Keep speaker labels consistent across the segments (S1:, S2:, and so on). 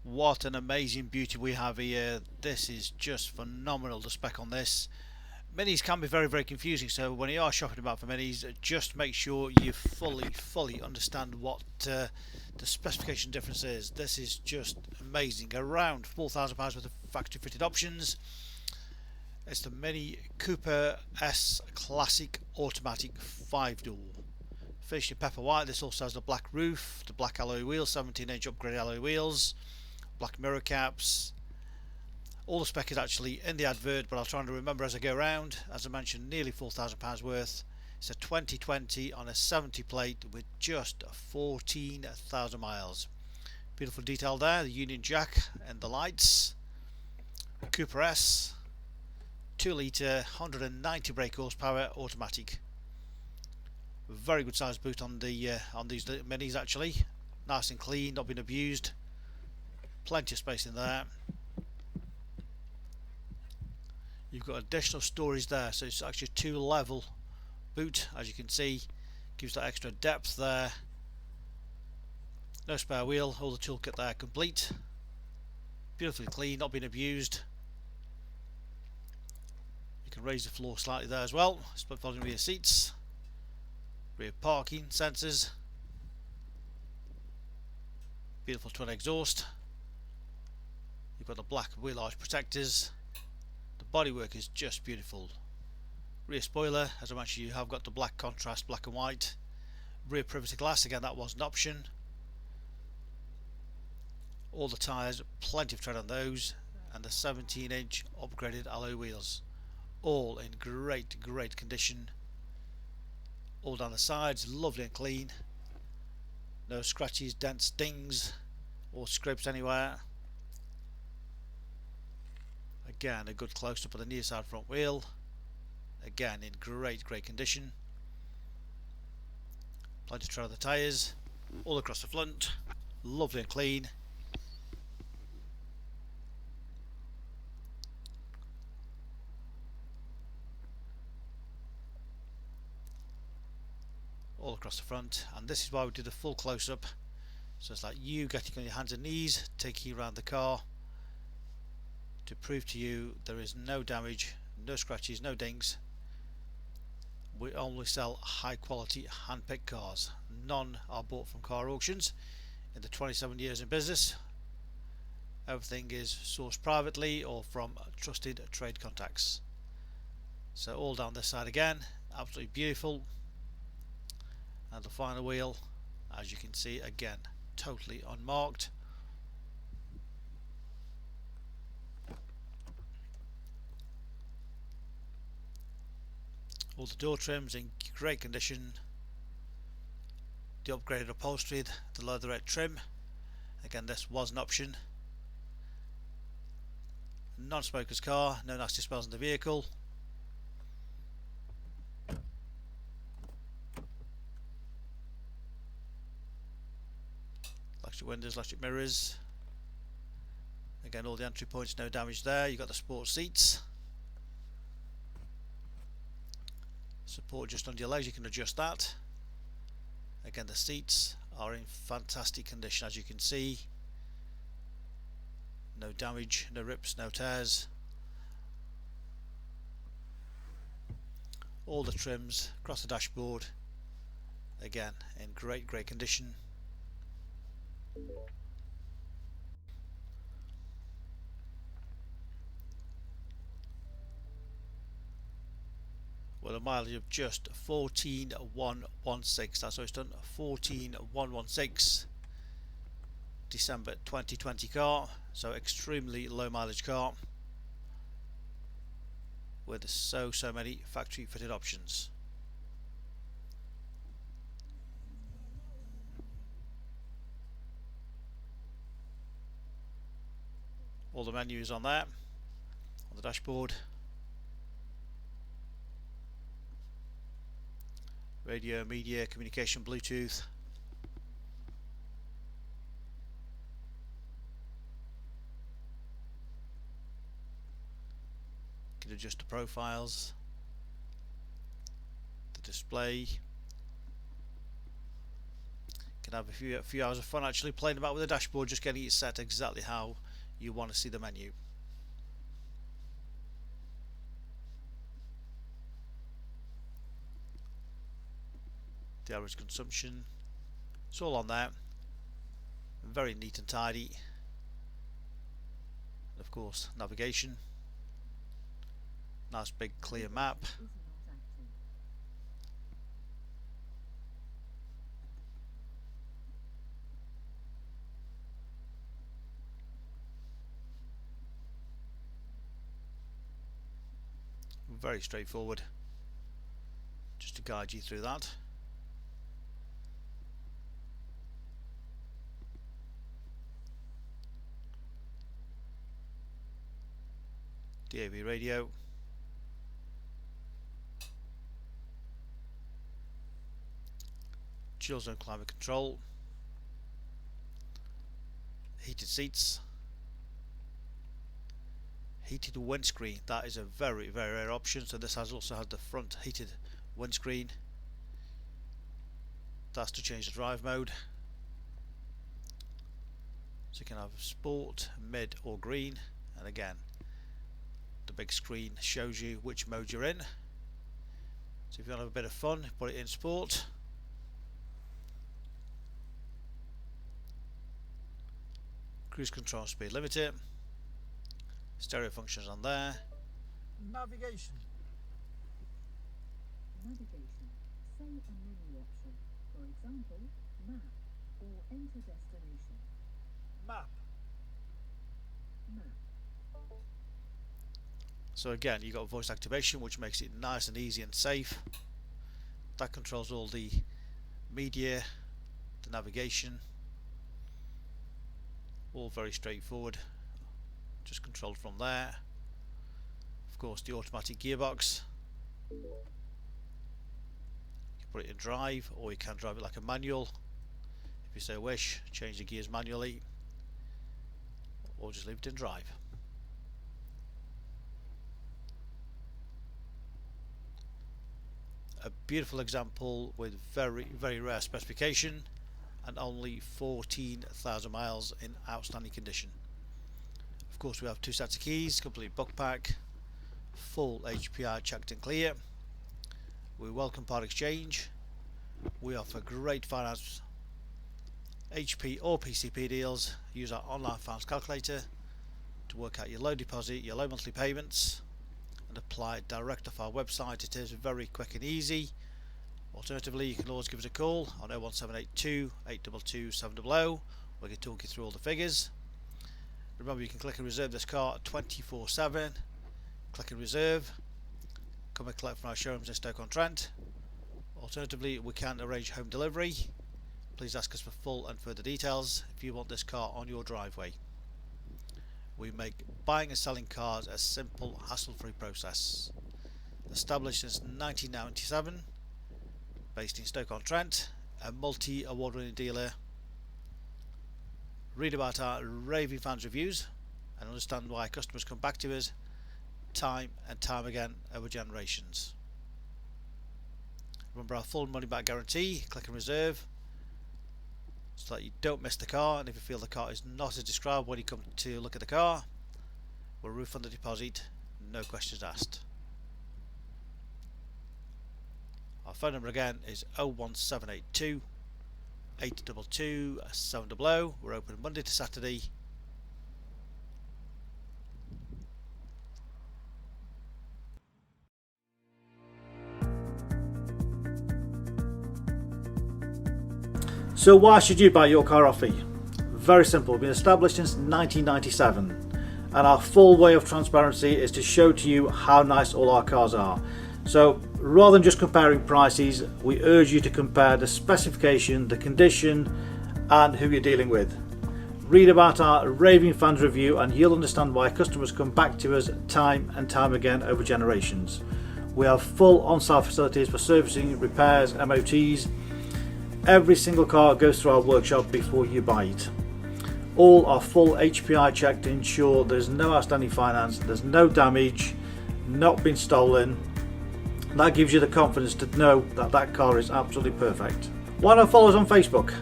S1: What an amazing beauty we have here. This is just phenomenal, the spec on this. Minis can be very confusing, so when you are shopping about for minis, just make sure you fully understand what the specification difference is. This is just amazing. Around £4,000 worth of factory fitted options. It's the Mini Cooper S Classic Automatic 5-door. Finished in pepper white. This also has the black roof, the black alloy wheels, 17-inch upgraded alloy wheels, black mirror caps. All the spec is actually in the advert, but I'll try to remember as I go around. As I mentioned, nearly £4,000 worth. It's a 2020 on a 70 plate with just 14,000 miles. Beautiful detail there, the Union Jack and the lights. Cooper S, 2 litre, 190 brake horsepower, automatic. Very good size boot on these minis actually. Nice and clean, not been abused. Plenty of space in there. You've got additional storage there, so it's actually a 2-level boot, as you can see. Gives that extra depth there. No spare wheel, all the toolkit there complete. Beautifully clean, not been abused. You can raise the floor slightly there as well. Split folding rear seats. Rear parking sensors. Beautiful twin exhaust. You've got the black wheel arch protectors. The bodywork is just beautiful. Rear spoiler, as I mentioned, you have got the black contrast, black and white. Rear privacy glass, again that was an option. All the tyres, plenty of tread on those, and the 17-inch upgraded alloy wheels. All in great condition. All down the sides, lovely and clean. No scratches, dents, dings, or scrapes anywhere. Again, a good close-up of the near side front wheel. Again, in great condition. Plenty of tread on the tyres. All across the front. Lovely and clean. All across the front, and this is why we did a full close-up, so it's like you getting on your hands and knees, taking you around the car to prove to you there is no damage, no scratches, no dings. We only sell high quality hand-picked cars. None are bought from car auctions. In the 27 years in business, everything is sourced privately or from trusted trade contacts. So all down this side again, absolutely beautiful. And the final wheel, as you can see, again totally unmarked. All the door trims in great condition. The upgraded upholstery, the Leatherette trim, again this was an option. Non-smoker's car, no nasty smells in the vehicle. Electric windows, electric mirrors. Again, all the entry points, no damage there. You've got the sport seats. Support just under your legs, you can adjust that. Again, the seats are in fantastic condition, as you can see. No damage, no rips, no tears. All the trims across the dashboard, again in great condition. With a mileage of just 14,116. That's how it's done. 14,116. December 2020 car. So extremely low mileage car with so many factory fitted options. All the menus on there, on the dashboard. Radio, media, communication, Bluetooth. You can adjust the profiles, the display. can have a few hours of fun actually playing about with the dashboard, just getting it set exactly how you want to see the menu. The average consumption, it's all on there, very neat and tidy. And of course navigation, nice big clear map. Very straightforward, just to guide you through that. DAB radio, chill zone climate control, heated seats, heated windscreen. That is a very rare option, so this has also had the front heated windscreen. That's to change the drive mode, so you can have sport, mid or green, and again the big screen shows you which mode you're in. So if you want to have a bit of fun, put it in sport. Cruise control, speed limiter, stereo functions on there.
S2: Navigation.
S3: Navigation. Say a menu option. For example, map or enter destination.
S2: Map.
S3: Map.
S1: So again, you've got voice activation, which makes it nice and easy and safe. That controls all the media, the navigation, all very straightforward, just controlled from there. Of course the automatic gearbox, you put it in drive, or you can drive it like a manual if you so wish, change the gears manually, or just leave it in drive. A beautiful example with very rare specification and only 14,000 miles in outstanding condition. Of course we have 2 sets of keys, complete book pack, full HPI checked and clear. We welcome part exchange. We offer great finance, HP or PCP deals. Use our online finance calculator to work out your low deposit, your low monthly payments, and apply it direct off our website. It is very quick and easy. Alternatively, you can always give us a call on 01782 822 700. We can talk you through all the figures. Remember, you can click and reserve this car 24/7. Click and reserve. Come and collect from our showrooms in Stoke-on-Trent. Alternatively, we can arrange home delivery. Please ask us for full and further details if you want this car on your driveway. We make buying and selling cars a simple, hassle-free process. Established since 1997, based in Stoke-on-Trent, a multi-award winning dealer. Read about our raving fans reviews and understand why customers come back to us time and time again over generations. Remember our full money back guarantee. Click and reserve so that you don't miss the car, and if you feel the car is not as described when you come to look at the car, we'll refund the deposit, no questions asked. Our phone number again is 01782 822 700. We're open Monday to Saturday.
S2: So why should you buy your car off me? Very simple. We've been established since 1997, and our full way of transparency is to show to you how nice all our cars are. So rather than just comparing prices, we urge you to compare the specification, the condition, and who you're dealing with. Read about our raving fans review and you'll understand why customers come back to us time and time again over generations. We have full on-site facilities for servicing, repairs, MOTs. Every single car goes through our workshop before you buy it. All are full HPI checked to ensure there's no outstanding finance, there's no damage, not been stolen. That gives you the confidence to know that that car is absolutely perfect. Why not follow us on Facebook?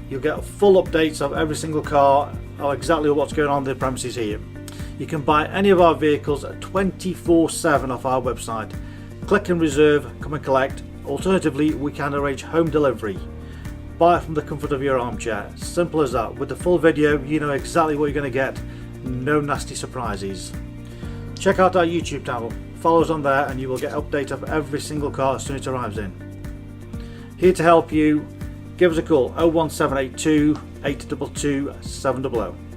S2: You'll get full updates of every single car, of exactly what's going on the premises here. You can buy any of our vehicles 24/7 off our website. Click and reserve, come and collect. Alternatively, we can arrange home delivery. Buy it from the comfort of your armchair. Simple as that. With the full video, you know exactly what you're going to get. No nasty surprises. Check out our YouTube channel. Follow us on there and you will get update of every single car as soon as it arrives in. Here to help you. Give us a call 01782 822 700.